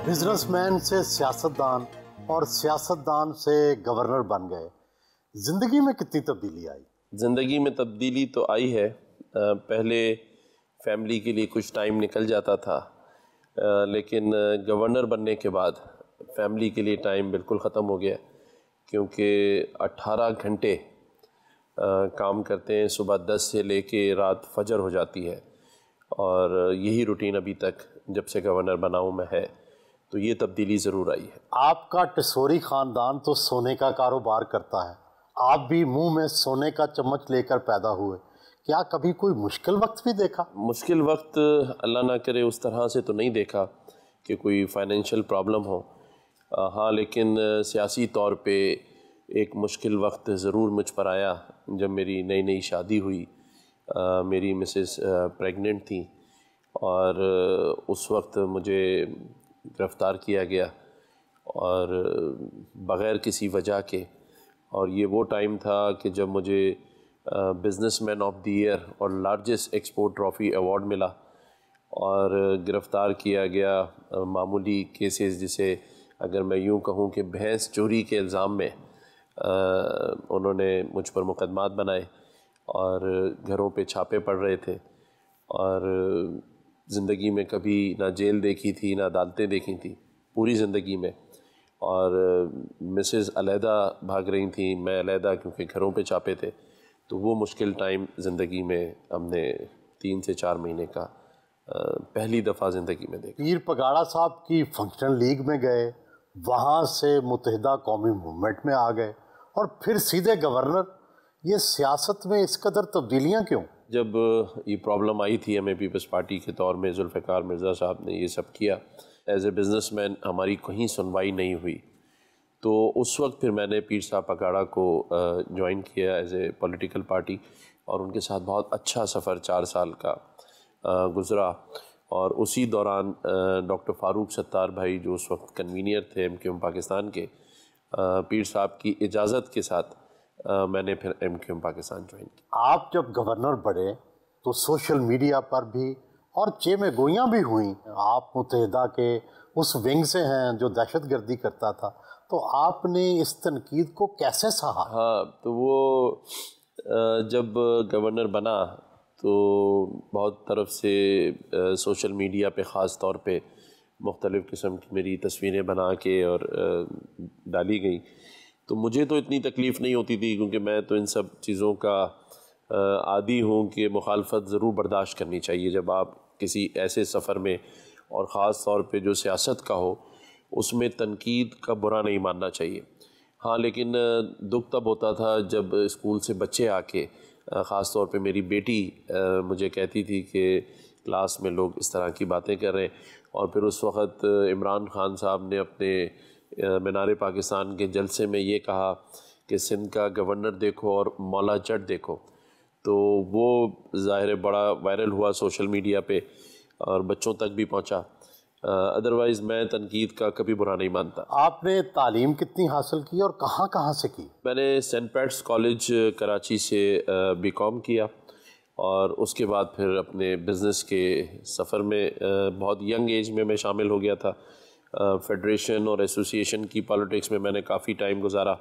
Business man سے سیاستدان اور سیاستدان سے گورنر بن گئے، زندگی میں کتنی تبدیلی آئی؟ زندگی میں تبدیلی تو آئی ہے۔ پہلے فیملی کے لیے کچھ ٹائم نکل جاتا تھا، لیکن گورنر بننے کے بعد فیملی کے لیے ٹائم بالکل ختم ہو گیا، کیونکہ 18 گھنٹے کام کرتے ہیں، صبح 10 سے لے کے رات فجر ہو جاتی ہے، اور یہی روٹین ابھی تک جب سے گورنر بنا ہوں میں ہے، تو یہ تبدیلی ضرور آئی ہے۔ آپ کا ٹسوری خاندان تو سونے کا کاروبار کرتا ہے، آپ بھی منہ میں سونے کا چمچ لے کر پیدا ہوئے، کیا کبھی کوئی مشکل وقت بھی دیکھا؟ مشکل وقت اللہ نہ کرے اس طرح سے تو نہیں دیکھا کہ کوئی فائنینشیل پرابلم ہو، ہاں لیکن سیاسی طور پہ ایک مشکل وقت ضرور مجھ پر آیا جب میری نئی شادی ہوئی۔ میری مسز پریگننٹ تھیں اور اس وقت مجھے گرفتار کیا گیا، اور بغیر کسی وجہ کے، اور یہ وہ ٹائم تھا کہ جب مجھے businessman of the year اور لارجسٹ ایکسپورٹ ٹرافی ایوارڈ ملا، اور گرفتار کیا گیا معمولی کیسز، جسے اگر میں یوں کہوں کہ بھینس چوری کے الزام میں انہوں نے مجھ پر مقدمات بنائے، اور گھروں پہ چھاپے پڑ رہے تھے، اور زندگی میں کبھی نہ جیل دیکھی تھی نہ عدالتیں دیکھی تھیں پوری زندگی میں، اور مسز علیحدہ بھاگ رہی تھیں، میں علیحدہ، کیونکہ گھروں پہ چھاپے تھے، تو وہ مشکل ٹائم زندگی میں ہم نے 3 سے 4 مہینے کا پہلی دفعہ زندگی میں دیکھا۔ پیر پگاڑا صاحب کی فنکشنل لیگ میں گئے، وہاں سے متحدہ قومی موومنٹ میں آ گئے، اور پھر سیدھے گورنر۔ یہ سیاست میں اس قدر تبدیلیاں کیوں؟ جب یہ پرابلم آئی تھی ہمیں پیپلز پارٹی کے طور میں، ذوالفقار مرزا صاحب نے یہ سب کیا، ایز اے بزنس مین ہماری کہیں سنوائی نہیں ہوئی، تو اس وقت پھر میں نے پیر صاحب پگاڑا کو جوائن کیا ایز اے پولیٹیکل پارٹی، اور ان کے ساتھ بہت اچھا سفر 4 سال کا گزرا، اور اسی دوران ڈاکٹر فاروق ستار بھائی جو اس وقت کنوینئر تھے ایم کیو ایم پاکستان کے، پیر صاحب کی اجازت کے ساتھ میں نے پھر M Q M Pakistan join کیا۔ آپ جب گورنر بڑھے تو سوشل میڈیا پر بھی اور چیمے گوئیاں بھی ہوئیں، آپ متحدہ کے اس ونگ سے ہیں جو دہشت گردی کرتا تھا، تو آپ نے اس تنقید کو کیسے سہا؟ ہاں، تو وہ جب گورنر بنا تو بہت طرف سے سوشل میڈیا پہ خاص طور پہ مختلف قسم کی میری تصویریں بنا کے اور ڈالی گئیں، تو مجھے تو اتنی تکلیف نہیں ہوتی تھی، کیونکہ میں تو ان سب چیزوں کا عادی ہوں کہ مخالفت ضرور برداشت کرنی چاہیے جب آپ کسی ایسے سفر میں، اور خاص طور پہ جو سیاست کا ہو، اس میں تنقید کا برا نہیں ماننا چاہیے۔ ہاں لیکن دکھ تب ہوتا تھا جب اسکول سے بچے آ کے، خاص طور پہ میری بیٹی مجھے کہتی تھی کہ کلاس میں لوگ اس طرح کی باتیں کر رہے ہیں، اور پھر اس وقت عمران خان صاحب نے اپنے مینار پاکستان کے جلسے میں یہ کہا کہ سندھ کا گورنر دیکھو اور مولا جٹ دیکھو، تو وہ ظاہر بڑا وائرل ہوا سوشل میڈیا پہ اور بچوں تک بھی پہنچا۔ ادروائز میں تنقید کا کبھی برا نہیں مانتا۔ آپ نے تعلیم کتنی حاصل کی اور کہاں سے کی؟ میں نے سینٹ پیٹس کالج کراچی سے بی کام کیا، اور اس کے بعد پھر اپنے بزنس کے سفر میں بہت ینگ ایج میں شامل ہو گیا تھا۔ فیڈریشن اور ایسوسیشن کی پالیٹکس میں نے کافی ٹائم گزارا،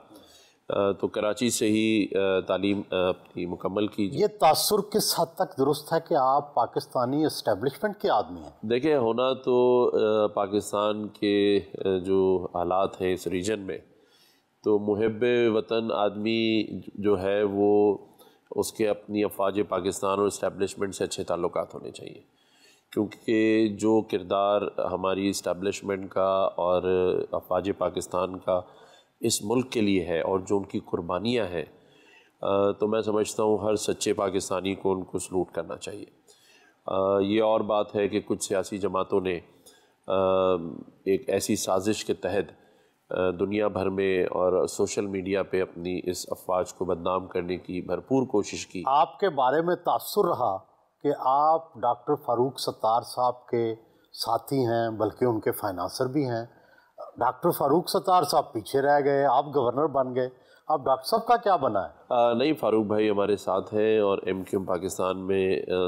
تو کراچی سے ہی تعلیم اپنی مکمل کی۔ یہ تاثر کس حد تک درست ہے کہ آپ پاکستانی اسٹیبلشمنٹ کے آدمی ہیں؟ دیکھیں، ہونا تو پاکستان کے جو حالات ہیں اس ریجن میں، تو محب وطن آدمی جو ہے وہ اس کے اپنی افواج پاکستان اور اسٹیبلشمنٹ سے اچھے تعلقات ہونے چاہیے، کیونکہ جو کردار ہماری اسٹیبلشمنٹ کا اور افواج پاکستان کا اس ملک کے لیے ہے، اور جو ان کی قربانیاں ہیں، تو میں سمجھتا ہوں ہر سچے پاکستانی کو ان کو سلوٹ کرنا چاہیے۔ یہ اور بات ہے کہ کچھ سیاسی جماعتوں نے ایک ایسی سازش کے تحت دنیا بھر میں اور سوشل میڈیا پہ اپنی اس افواج کو بدنام کرنے کی بھرپور کوشش کی۔ آپ کے بارے میں تاثر رہا کہ آپ ڈاکٹر فاروق ستار صاحب کے ساتھی ہیں، بلکہ ان کے فائنانسر بھی ہیں۔ ڈاکٹر فاروق ستار صاحب پیچھے رہ گئے، آپ گورنر بن گئے، اب ڈاکٹر صاحب کا کیا بنا ہے؟ نہیں، فاروق بھائی ہمارے ساتھ ہیں، اور ایم کیو ایم پاکستان میں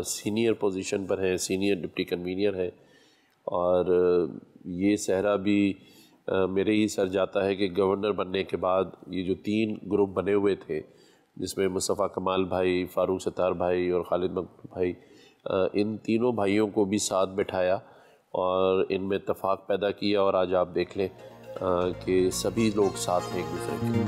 سینئر پوزیشن پر ہیں، سینئر ڈپٹی کنوینئر ہیں، اور یہ صحرا بھی میرے ہی سر جاتا ہے کہ گورنر بننے کے بعد یہ جو 3 گروپ بنے ہوئے تھے، جس میں مصطفیٰ کمال بھائی، فاروق ستار بھائی اور خالد مقبول بھائی، ان تینوں بھائیوں کو بھی ساتھ بٹھایا اور ان میں اتفاق پیدا کیا، اور آج آپ دیکھ لیں کہ سبھی لوگ ساتھ ہیں ایک دوسرے کے۔